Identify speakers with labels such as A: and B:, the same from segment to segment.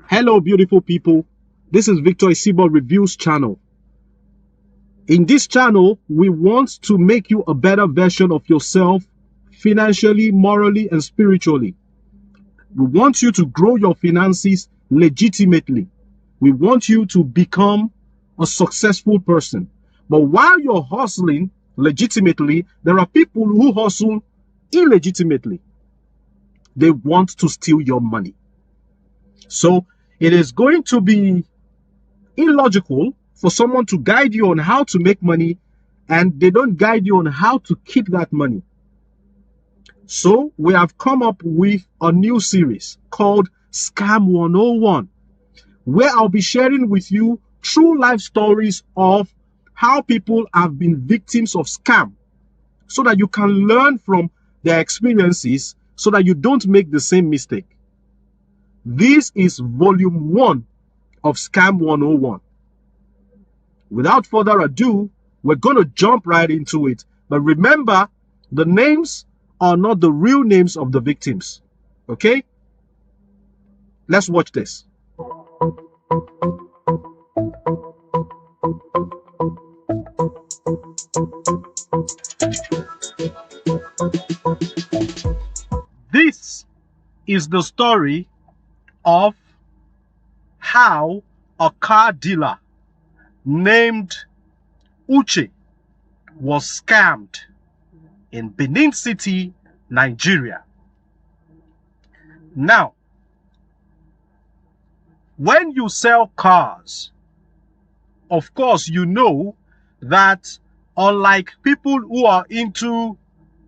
A: Hello, beautiful people. This is Victor Isibo Reviews channel. In this channel, we want to make you a better version of yourself financially, morally, and spiritually. We want you to grow your finances legitimately. We want you to become a successful person. But while you're hustling legitimately, there are people who hustle illegitimately. They want to steal your money. So it is going to be illogical for someone to guide you on how to make money and they don't guide you on how to keep that money. So we have come up with a new series called Scam 101, where I'll be sharing with you true life stories of how people have been victims of scam so that you can learn from their experiences so that you don't make the same mistake. This is volume 1 of Scam 101. Without further ado, we're going to jump right into it. But remember, the names are not the real names of the victims. Okay? Let's watch this. This is the story of how a car dealer named Uche was scammed in Benin City, Nigeria. Now, when you sell cars, of course, you know that unlike people who are into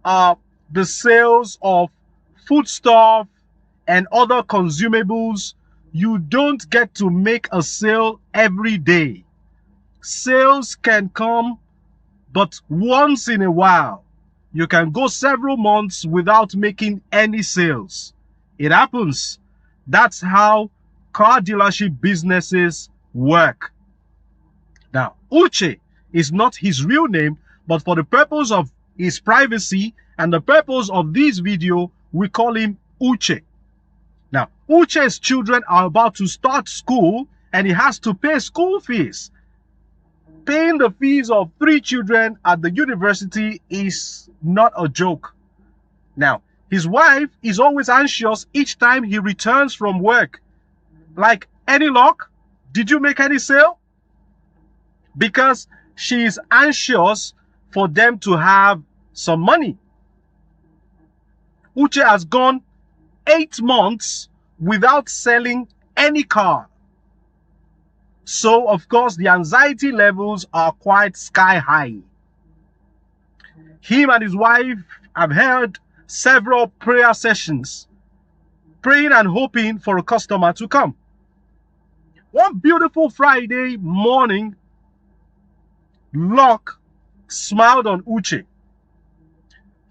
A: the sales of foodstuff and other consumables, you don't get to make a sale every day. Sales can come but once in a while. You can go several months without making any sales. It happens. That's how car dealership businesses work. Now, Uche is not his real name, but for the purpose of his privacy and the purpose of this video, we call him Uche. Now, Uche's children are about to start school and he has to pay school fees. Paying the fees of 3 children at the university is not a joke. Now, his wife is always anxious each time he returns from work. Like, any luck? Did you make any sale? Because she is anxious for them to have some money. Uche has gone 8 months without selling any car. So, of course, the anxiety levels are quite sky high. Him and his wife have held several prayer sessions, praying and hoping for a customer to come. One beautiful Friday morning, luck smiled on Uche.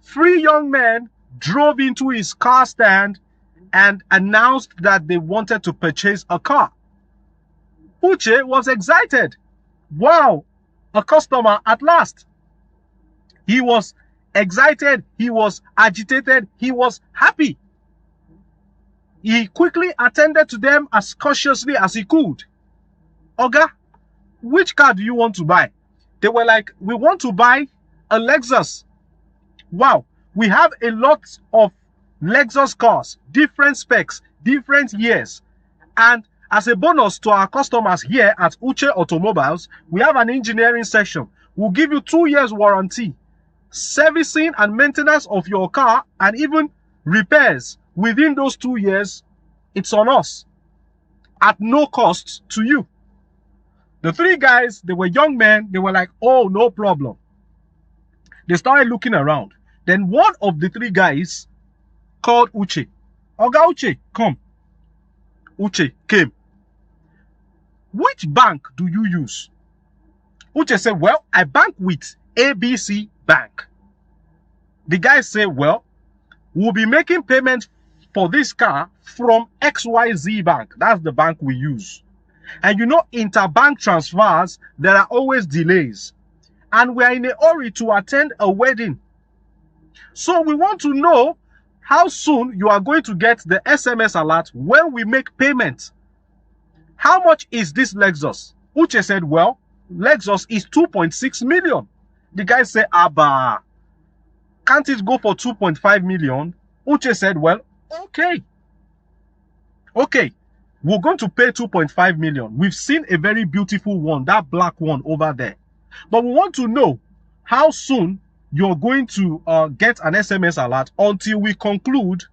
A: 3 young men drove into his car stand and announced that they wanted to purchase a car. Uche was excited. Wow, a customer at last. He was excited, he was agitated, he was happy. He quickly attended to them as cautiously as he could. Oga, which car do you want to buy? They were like, we want to buy a Lexus. Wow, we have a lot of Lexus cars, different specs, different years. And as a bonus to our customers here at Uche Automobiles, we have an engineering section. We'll give you 2 years warranty, servicing and maintenance of your car, and even repairs within those 2 years. It's on us at no cost to you. The 3 guys, they were young men. They were like, oh, no problem. They started looking around. Then one of the 3 guys called Uche. Oga Uche, come. Uche came. Which bank do you use? Uche said, well, I bank with ABC Bank. The guy said, well, we'll be making payments for this car from XYZ Bank. That's the bank we use. And you know, interbank transfers, there are always delays. And we are in a hurry to attend a wedding. So we want to know how soon you are going to get the SMS alert when we make payment. how much is this Lexus? Uche said, well, Lexus is 2.6 million. The guy said, Abba, can't it go for 2.5 million? Uche said, well, okay. Okay, we're going to pay 2.5 million. We've seen a very beautiful one, that black one over there. But we want to know how soon you're going to get an SMS alert until we conclude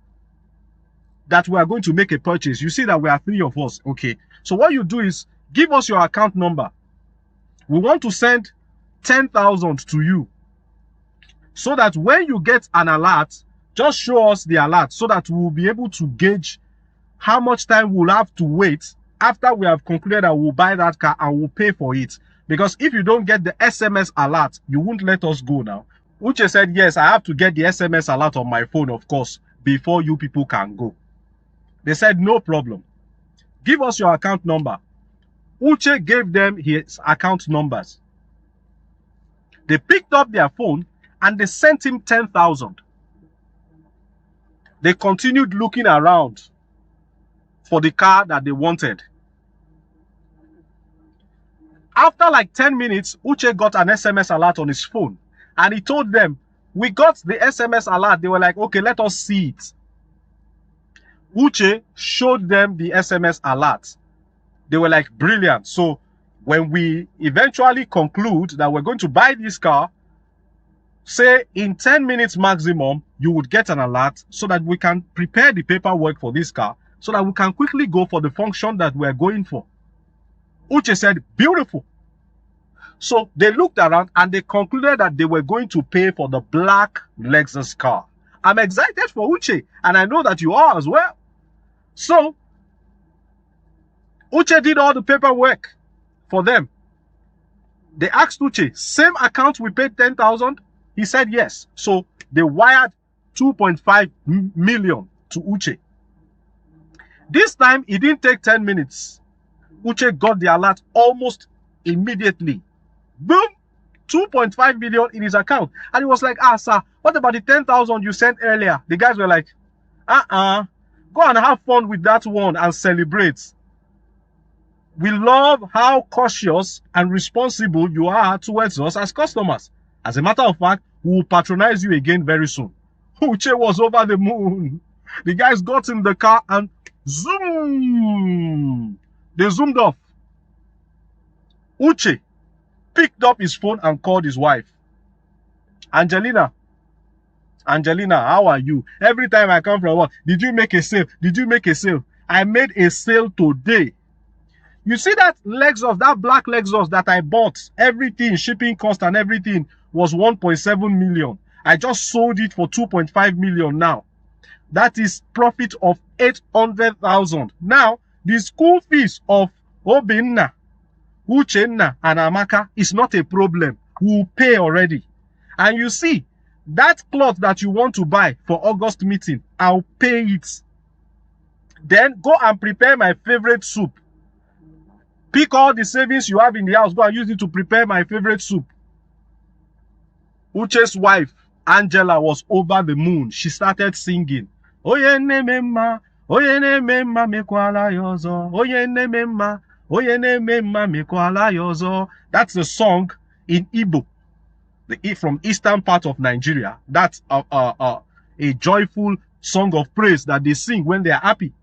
A: that we are going to make a purchase. You see that we are 3 of us. Okay, so what you do is give us your account number. We want to send 10,000 to you, so that when you get an alert, just show us the alert so that we'll be able to gauge how much time we'll have to wait after we have concluded that we'll buy that car and we'll pay for it. Because if you don't get the SMS alert, you won't let us go now. Uche said, yes, I have to get the SMS alert on my phone, of course, before you people can go. They said, no problem. Give us your account number. Uche gave them his account numbers. They picked up their phone and they sent him 10,000. They continued looking around for the car that they wanted. After like 10 minutes, Uche got an SMS alert on his phone and he told them, we got the SMS alert. They were like, okay, let us see it. Uche showed them the SMS alert. They were like, brilliant. So when we eventually conclude that we're going to buy this car, say in 10 minutes maximum, you would get an alert so that we can prepare the paperwork for this car so that we can quickly go for the function that we're going for. Uche said, beautiful. So they looked around and they concluded that they were going to pay for the black Lexus car. I'm excited for Uche, and I know that you are as well. So Uche did all the paperwork for them. They asked Uche, same account we paid 10,000? He said yes. So they wired 2.5 million to Uche. This time, it didn't take 10 minutes. Uche got the alert almost immediately. Boom! 2.5 million in his account. And he was like, sir, what about the 10,000 you sent earlier? The guys were like, go and have fun with that one and celebrate. We love how cautious and responsible you are towards us as customers. As a matter of fact, we will patronize you again very soon. Uche was over the moon. The guys got in the car and zoom! They zoomed off. Uche picked up his phone and called his wife. Angelina, how are you? Every time I come from work, did you make a sale? Did you make a sale? I made a sale today. You see that Lexus, that black Lexus that I bought, everything, shipping cost and everything was 1.7 million. I just sold it for 2.5 million now. That is profit of 800,000. Now, the school fees of Obinna, Uchenna, and Amaka is not a problem. We'll pay already. And you see, that cloth that you want to buy for August meeting, I'll pay it. Then go and prepare my favorite soup. Pick all the savings you have in the house, go and use it to prepare my favorite soup. Uche's wife, Angela, was over the moon. She started singing. Oye nemema, oye nemema mekwala yozo. Oye nemema, oye nemema mekwala yozo. That's the song in Igbo, from eastern part of Nigeria. That's a joyful song of praise that they sing when they are happy.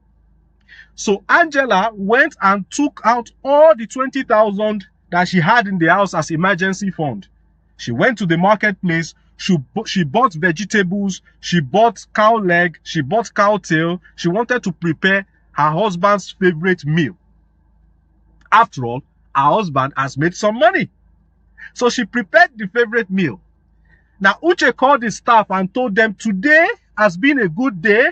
A: So Angela went and took out all the 20,000 that she had in the house as emergency fund. She went to the marketplace. She bought vegetables. She bought cow leg. She bought cow tail. She wanted to prepare her husband's favorite meal. After all, her husband has made some money. So she prepared the favorite meal. Now Uche called the staff and told them, today has been a good day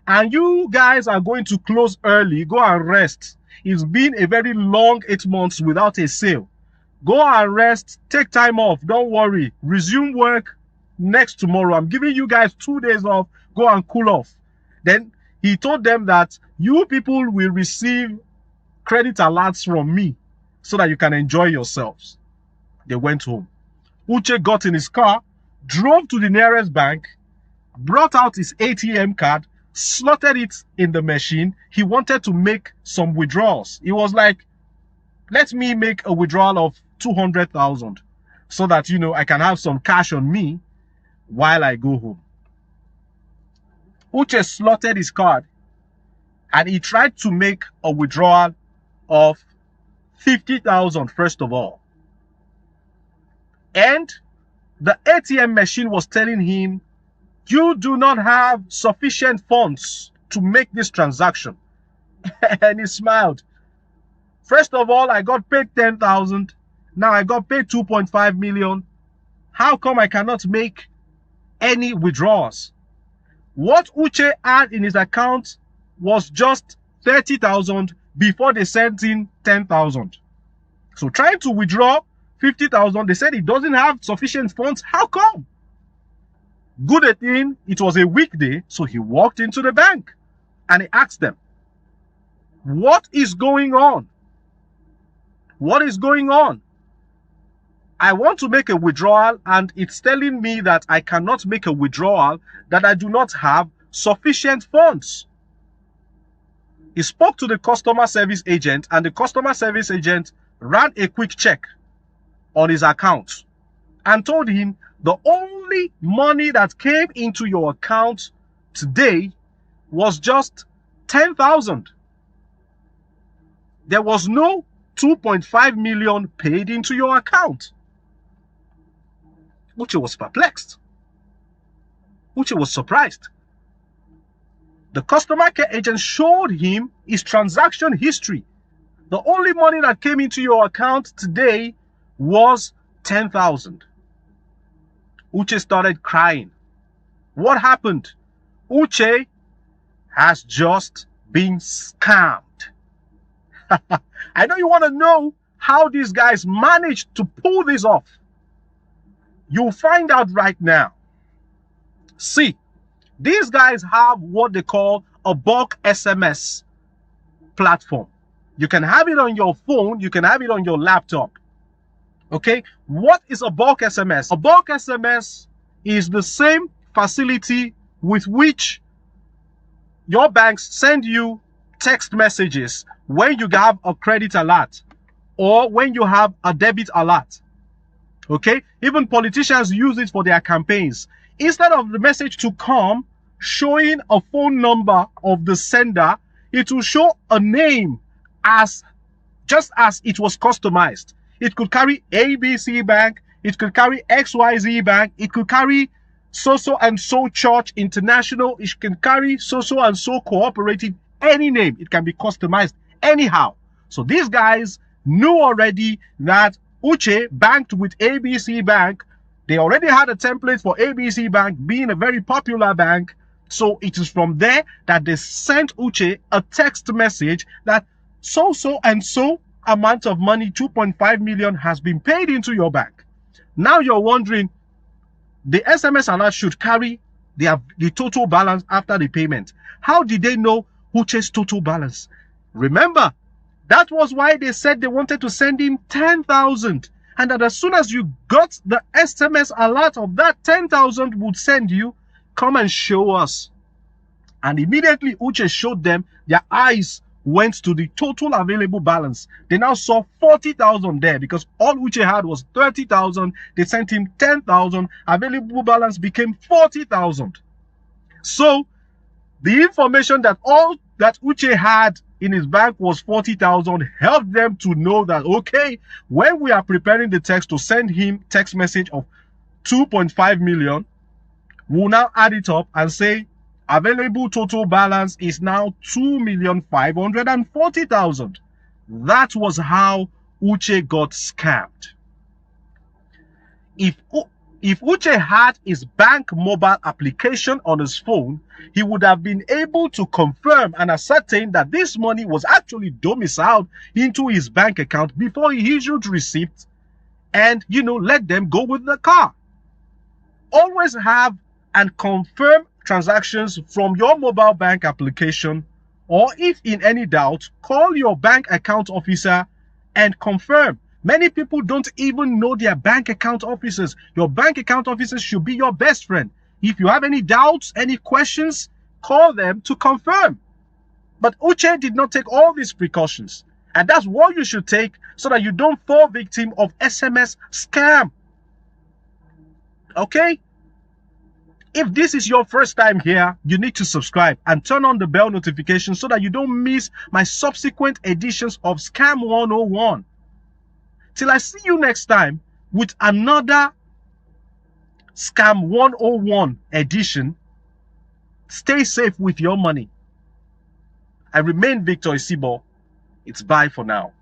A: and you guys are going to close early. Go and rest. It's been a very long 8 months without a sale. Go and rest. Take time off. Don't worry. Resume work next tomorrow. I'm giving you guys 2 days off. Go and cool off. Then he told them that you people will receive credit alerts from me so that you can enjoy yourselves. They went home. Uche got in his car, drove to the nearest bank, brought out his ATM card, slotted it in the machine. He wanted to make some withdrawals. He was like, let me make a withdrawal of 200,000 so that, you know, I can have some cash on me while I go home. Uche slotted his card and he tried to make a withdrawal of 50,000 first of all. And the ATM machine was telling him, you do not have sufficient funds to make this transaction. And he smiled. First of all, I got paid 10,000. Now I got paid 2.5 million. How come I cannot make any withdrawals? What Uche had in his account was just 30,000 before they sent in 10,000. So trying to withdraw 50,000, they said he doesn't have sufficient funds. How come? Good thing it was a weekday, so he walked into the bank and he asked them, what is going on? What is going on? I want to make a withdrawal and it's telling me that I cannot make a withdrawal, that I do not have sufficient funds. He spoke to the customer service agent and the customer service agent ran a quick check on his account and told him the only money that came into your account today was just 10,000. There was no 2.5 million paid into your account. Uche was perplexed. Uche was surprised. The customer care agent showed him his transaction history. The only money that came into your account today was 10,000. Uche started crying. What happened? Uche has just been scammed. I know you want to know how these guys managed to pull this off. You'll find out right now. See, these guys have what they call a bulk SMS platform. You can have it on your phone, you can have it on your laptop. Okay, what is a bulk SMS? A bulk SMS is the same facility with which your banks send you text messages when you have a credit alert or when you have a debit alert. Okay, even politicians use it for their campaigns. Instead of the message to come showing a phone number of the sender, it will show a name just as it was customized. It could carry ABC Bank, it could carry XYZ Bank, it could carry so and so Church International, it can carry so and so Cooperative, any name. It can be customized anyhow. So these guys knew already that Uche banked with ABC Bank. They already had a template for ABC Bank being a very popular bank. So it is from there that they sent Uche a text message that so and so amount of money, 2.5 million, has been paid into your bank. Now you're wondering, the SMS alert should carry the total balance after the payment. How did they know Uche's total balance? Remember, that was why they said they wanted to send him 10,000. And that as soon as you got the SMS alert of that 10,000 would send you, come and show us. And immediately Uche showed them, their eyes went to the total available balance. They now saw 40,000 there because all Uche had was 30,000. They sent him 10,000. Available balance became 40,000. So the information that all that Uche had in his bank was 40,000 helped them to know that, okay, when we are preparing the text to send him text message of 2.5 million, we'll now add it up and say available total balance is now 2,540,000. That was how Uche got scammed. If Uche had his bank mobile application on his phone, he would have been able to confirm and ascertain that this money was actually domiciled into his bank account before he issued receipt and, let them go with the car. Always have and confirm transactions from your mobile bank application, or if in any doubt, call your bank account officer and confirm. Many people don't even know their bank account officers. Your bank account officers should be your best friend. If you have any doubts, any questions, call them to confirm. But Uche did not take all these precautions. And that's what you should take so that you don't fall victim of SMS scam. Okay? If this is your first time here, you need to subscribe and turn on the bell notification so that you don't miss my subsequent editions of Scam 101. Till I see you next time with another Scam 101 edition, stay safe with your money. I remain Victor Isibo. It's bye for now.